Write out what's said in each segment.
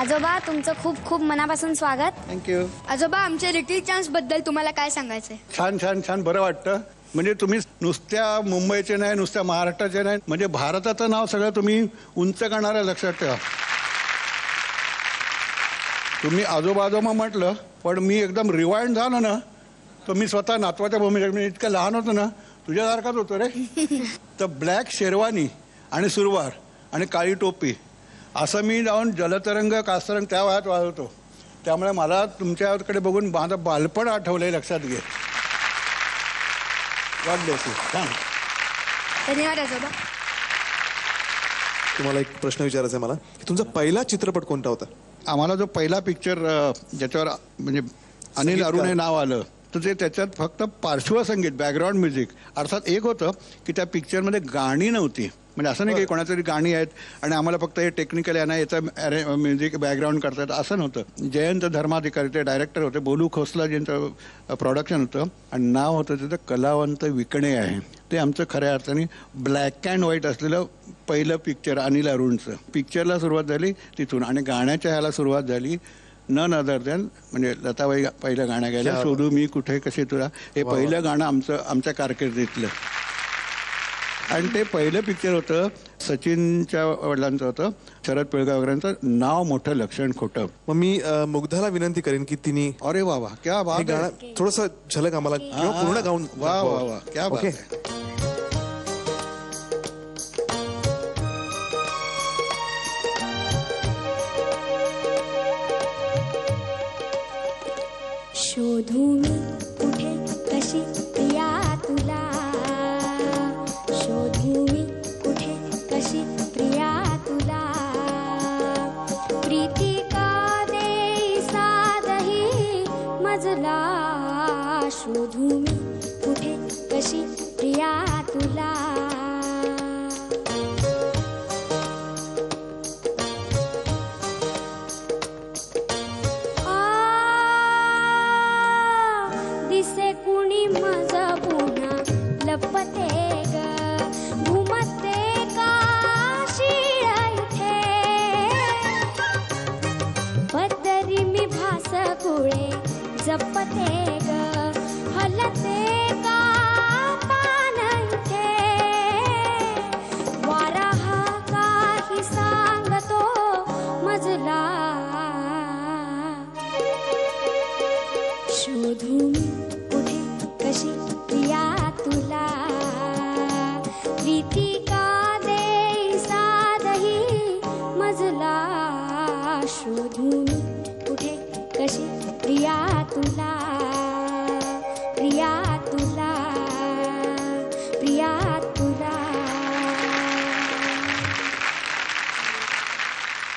आजोबा तुमचं खूप खूप मनापासून स्वागत. थँक्यू. आजोबा आमच्या लिटिल चान्स बद्दल तुम्हाला काय सांगायचंय? छान छान छान बरं वाटतं. म्हणजे तुम्ही नुसत्या मुंबईचे नाही, नुसत्या महाराष्ट्राचे नाही, म्हणजे भारताचं नाव सगळं तुम्ही उंच करणाऱ्या लक्षात ठेवा. तुम्ही आजोबा आजोबा म्हटलं, पण मी एकदम रिवाइंड झालो ना, तर मी स्वतः नातवाच्या भूमिकेत मी इतकं लहान होतो ना, तुझ्यासारखाच होतो रे. तर ब्लॅक शेरवानी आणि सुरवार आणि काळी टोपी असं मी जाऊन जलतरंग कास्तरंग त्या वयात वाजवतो. त्यामुळे मला तुमच्याकडे बघून माझं बालपण आठवलंय, लक्षात घे. God bless you. धन्यवाद आजोबा. तुम्हाला एक प्रश्न विचारायचा आहे मला, तुमचा पहिला चित्रपट कोणता होता? आम्हाला जो पहिला पिक्चर ज्याच्यावर म्हणजे अनिल अरुणे नाव आलं, तर ते त्याच्यात फक्त पार्श्वसंगीत बॅकग्राऊंड म्युझिक. अर्थात एक होतं की त्या पिक्चरमध्ये गाणी नव्हती. म्हणजे असं नाही की कोणातरी गाणी आहेत आणि आम्हाला फक्त हे टेक्निकल आहे ना, याचं म्युझिक बॅकग्राऊंड करतात असं नव्हतं. जयंत धर्माधिकारी ते डायरेक्टर होते, बोलू खोसला ज्यांचं प्रोडक्शन होतं आणि नाव होतं त्याचं कलावंत विकणे आहे. ते आमचं खऱ्या अर्थाने ब्लॅक अँड व्हाईट असलेलं पहिलं पिक्चर अनिल अरुणचं. पिक्चरला सुरुवात झाली तिथून आणि गाण्याच्या ह्याला सुरुवात झाली नन अदर दॅन म्हणजे लताबाई पहिलं गाणं गायलं, शोधू मी कुठे कसे तुला. हे पहिलं गाणं आमच्या कारकिर्दीतलं. आणि ते पहिलं पिक्चर होतं सचिनच्या वडिलांचं होतं, शरद पिळगावकरांचं, नाव मोठं लक्षण खोटं. मग मी मुग्धाला विनंती करेन की तिने अरे वा वा क्या बात. गाणं थोडंसं झलक आम्हाला पूर्ण गाऊन. वा वा वा क्या बात. शोधू मी कुठे कशी प्रिया तुला, शोधू मी कुठे कशी प्रिया तुला, प्रीती का देई साधही मजला, शोधू मी कुठे कशी प्रिया तुला. दिसे कुणी मज पुन्हा लपते ग, घुमते का शिळ इथे, पदरी मी भास कुळे जपते ग, हलते का पान इथे, वारा हा काही सांगतो मजला, शोधू मी कुठे कशी प्रिया तुला, प्रीती का देई साधही मजला, शोधू मी कुठे कशी प्रिया तुला, प्रिया तुला, प्रिया तुला.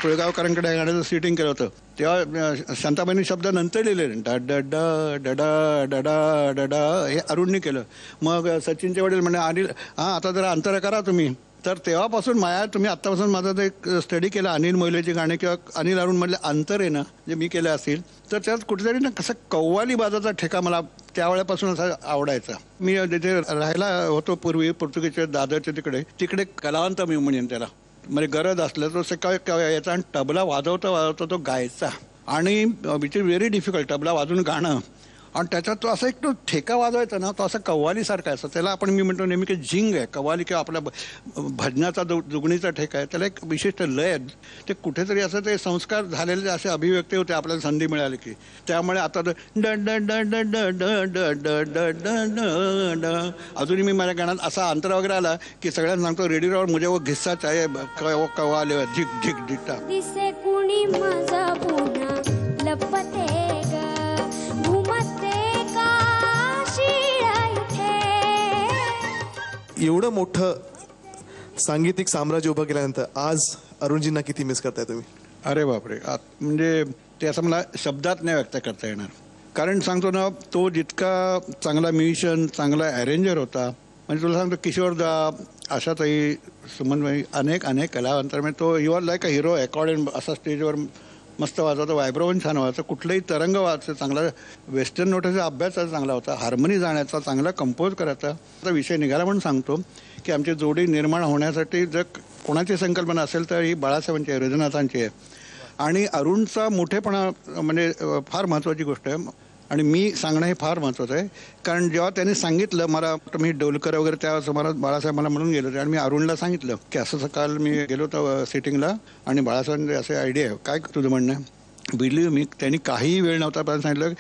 पिळगावकरांकडे गाण्याचं सिटिंग केलं होतं तेव्हा शांताबाईंनी शब्द नंतर लिहिले, डा डा डा डडा डडा डडा, हे अरुणनी केलं. मग सचिनचे वडील म्हणे अनिल आता जरा अंतर करा तुम्ही. तर तेव्हापासून तुम्ही आत्तापासून माझा एक स्टडी केला अनिल मोहिलेची गाणी किंवा अनिल अरुण मधले अंतर आहे ना जे मी केलं असेल, तर त्यात कुठेतरी ना कसं कव्वाली बाजाचा ठेका मला त्यावेळेपासून असा आवडायचा. मी जिथे राहायला होतो पूर्वी पोर्तुगीजच्या दादरच्या तिकडे कलावंत मी म्हणेन त्याला, म्हणजे गरज असलं तर यायचा आणि तबला वाजवता तो गायचा. आणि which is very difficult tabla वाजून गाणं. आणि त्याच्यात तो असा एक तो ठेका वाजवायचा ना, तो असा कव्वालीसारखा आहे. त्याला आपण मी म्हणतो नेहमी की झिंग आहे. कव्वाली किंवा आपल्या भजनाचा जुगणीचा ठेका आहे, त्याला एक विशिष्ट लय आहे. ते कुठेतरी असं ते संस्कार झालेले असे अभिव्यक्ती होते आपल्याला संधी मिळाली की. त्यामुळे आता ड ड ड ड ड ड ड ड ड ड अजूनही मी माझ्या गाण्यात असा अंतर वगैरे आला की सगळ्यांना सांगतो रेडिओवर मुझे वो घिस्सा चाहे कव्वाली झिक झिक झिकटा. दिसे कुणी मज पुन्हा लपते ग, एवढं मोठं सांगीतिक साम्राज्य उभं केल्यानंतर आज अरुणजींना किती मिस करताय तुम्ही? अरे बापरे, म्हणजे ते असं मला शब्दात नाही व्यक्त करता येणार. कारण सांगतो ना, तो जितका चांगला म्युझिशियन, चांगला अरेंजर होता. म्हणजे तुला सांगतो किशोरदा, आशाताई, सुमनबाई, अनेक कलावंतर, म्हणजे तो you are like a hero according असा स्टेजवर मस्त वाजवायचा, व्हायब्रो पण छान व्हायचा, कुठलाही तरंग वाजचा चांगला, वेस्टर्न नोटेचा अभ्यासाचा चांगला होता, हार्मनी जाण्याचा, चांगला कंपोज करायचा. आता विषय निघाला म्हणून सांगतो की आमची जोडी निर्माण होण्यासाठी जर कोणाची संकल्पना असेल तर ही बाळासाहेबांची आहे, रजनाथांची आहे. आणि अरुणचा मोठेपणा म्हणजे फार महत्त्वाची गोष्ट आहे. आणि मी सांगणं हे फार महत्त्वाचं आहे, कारण जेव्हा त्यांनी सांगितलं मला, मी डोलकर वगैरे त्या समारात बाळासाहेब मला म्हणून गेलो होते आणि मी अरुणला सांगितलं की असं सकाळ मी गेलो होतो सिटिंगला आणि बाळासाहेबांचे असे आयडिया आहे, काय तुझं म्हणणं आहे. बिलीव्ह मी, त्यांनी काहीही वेळ नव्हता पण सांगितलं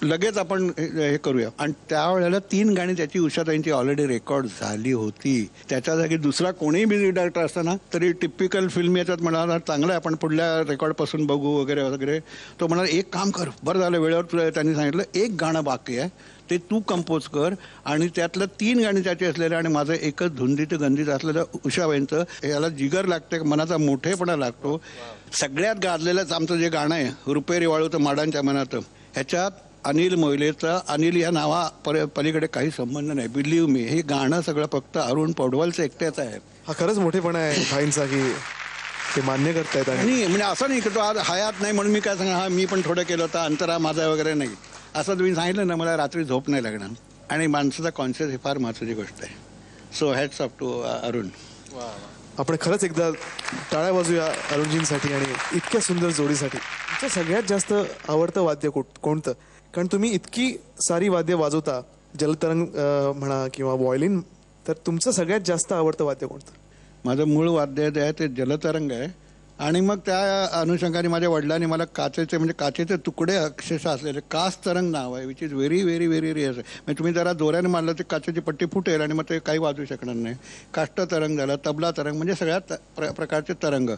लगेच आपण हे करूया. आणि त्यावेळेला 3 गाणी त्याची उषाताईंची ऑलरेडी रेकॉर्ड झाली होती. त्याच्या जागी दुसरा कोणीही म्युझिक डायरेक्टर असताना तरी टिपिकल फिल्म याच्यात म्हणाला चांगलं आहे, आपण पुढल्या रेकॉर्डपासून बघू वगैरे वगैरे. तो म्हणाला एक काम कर, बरं झालं वेळेवर तुला त्यांनी सांगितलं एक गाणं बाकी आहे ते तू कंपोज कर. आणि त्यातलं 3 गाणी त्याची असलेलं आणि माझं एकच धुंदीत गंधीत असलेलं उषाबाईंचं. याला जिगर लागते, मनाचा मोठेपणा लागतो. सगळ्यात गाजलेलंच आमचं जे गाणं आहे रुपेरी वाळूत माडांच्या मनात, ह्याच्यात अनिल मोहिलेचा अनिल या नावा पलीकडे काही संबंध नाही. बिलीव्ह मी, हे गाणं सगळं फक्त अरुण पौडवालचं एकट्याचं आहे. हा खरंच मोठेपणा आहे भाईंचा की ते मान्य करतायत. आणि म्हणजे असं नाही की तो आज हयात नाही म्हणून मी काय सांगा हा मी पण थोडं केलं होतं, अंतरा माझा वगैरे नाही, असं तुम्ही सांगितलं ना मला रात्री झोप नाही लागणार. आणि माणसाचा कॉन्शियस ही फार महत्त्वाची गोष्ट आहे. So hats off to Arun. आपण खरंच एकदा टाळ्या वाजूया अरुणजींसाठी आणि इतक्या सुंदर जोडीसाठी. तुमचं सगळ्यात जास्त आवडतं वाद्य कोणतं? कारण तुम्ही इतकी सारी वाद्य वाजवता, जलतरंग म्हणा किंवा व्हायोलिन, तर तुमचं सगळ्यात जास्त आवडतं वाद्य कोणतं? माझं मूळ वाद्य जे आहे ते जलतरंग आहे. आणि मग त्या अनुषंगाने माझ्या वडिलांनी मला काचेचे म्हणजे काचेचे तुकडे अक्षरशः असलेले काच तरंग नाव आहे, which is very very very rear. म्हणजे तुम्ही जरा जोराने मारलं तर काचेची पट्टी फुटेल आणि मग ते काही वाजू शकणार नाही. काष्ट तरंग झालं, तबला तरंग, म्हणजे सगळ्या प्रकारचे तरंग.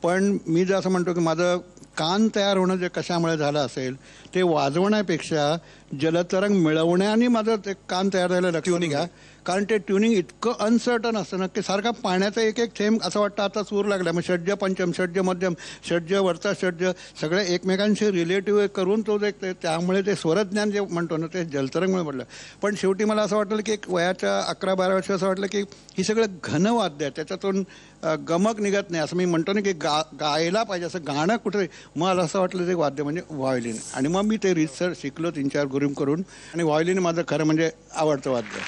पण मी जर असं म्हणतो की माझं कान तयार होणं जे कशामुळे झालं असेल ते वाजवण्यापेक्षा जलतरंग मिळवण्याने माझं ते कान तयार झालं लक्षात घ्या. कारण ते ट्युनिंग इतकं अनसर्टन असतं ना की सारखा पाण्याचा एक एक थेंब असं वाटतं आता सूर लागला. मग षड्ज पंचम, षड्ज मध्यम, षड्ज वरचा षड्ज सगळे एकमेकांशी रिलेटिव्ह करून तो एक त्यामुळे ते स्वरज्ञान जे म्हणतो ना ते जलतरंगमुळे म्हटलं. पण शेवटी मला असं वाटलं की एक वयाच्या 11-12 वर्ष असं वाटलं की ही सगळं घन वाद्य आहे, त्याच्यातून गमक निघत नाही. असं मी म्हणतो ना की गायला पाहिजे असं गाणं कुठे. मला असं वाटलं ते वाद्य म्हणजे व्हायोलिन. आणि मग मी ते रिसर्च शिकलो 3-4 गुरु करून. आणि व्हायोलिन माझं खरं म्हणजे आवडतं वाद्य.